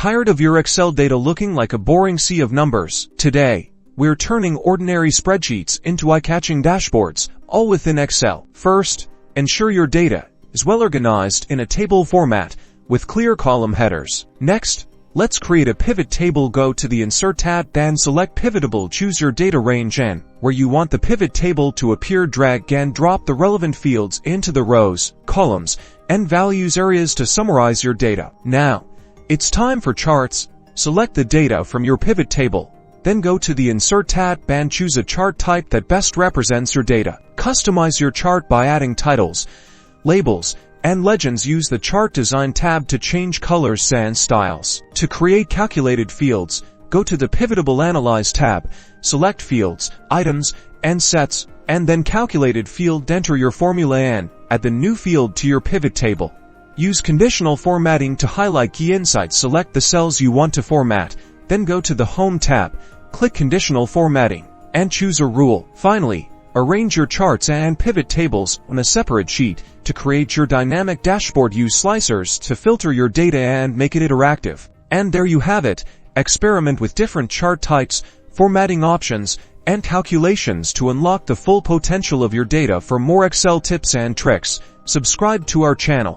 Tired of your Excel data looking like a boring sea of numbers? Today, we're turning ordinary spreadsheets into eye-catching dashboards, all within Excel. First, ensure your data is well organized in a table format with clear column headers. Next, let's create a pivot table. Go to the Insert tab, then select Pivotable. Choose your data range and where you want the pivot table to appear. Drag and drop the relevant fields into the rows, columns, and values areas to summarize your data. Now, it's time for charts. Select the data from your pivot table. Then go to the Insert tab and choose a chart type that best represents your data. Customize your chart by adding titles, labels, and legends. Use the Chart Design tab to change colors and styles. To create calculated fields, go to the Pivotable Analyze tab, select Fields, Items, and Sets, and then Calculated field. Enter your formula and add the new field to your pivot table. Use conditional formatting to highlight key insights. Select the cells you want to format, then go to the Home tab, click Conditional Formatting, and choose a rule. Finally, arrange your charts and pivot tables on a separate sheet. To create your dynamic dashboard, use slicers to filter your data and make it interactive. And there you have it. Experiment with different chart types, formatting options, and calculations to unlock the full potential of your data. For more Excel tips and tricks, subscribe to our channel.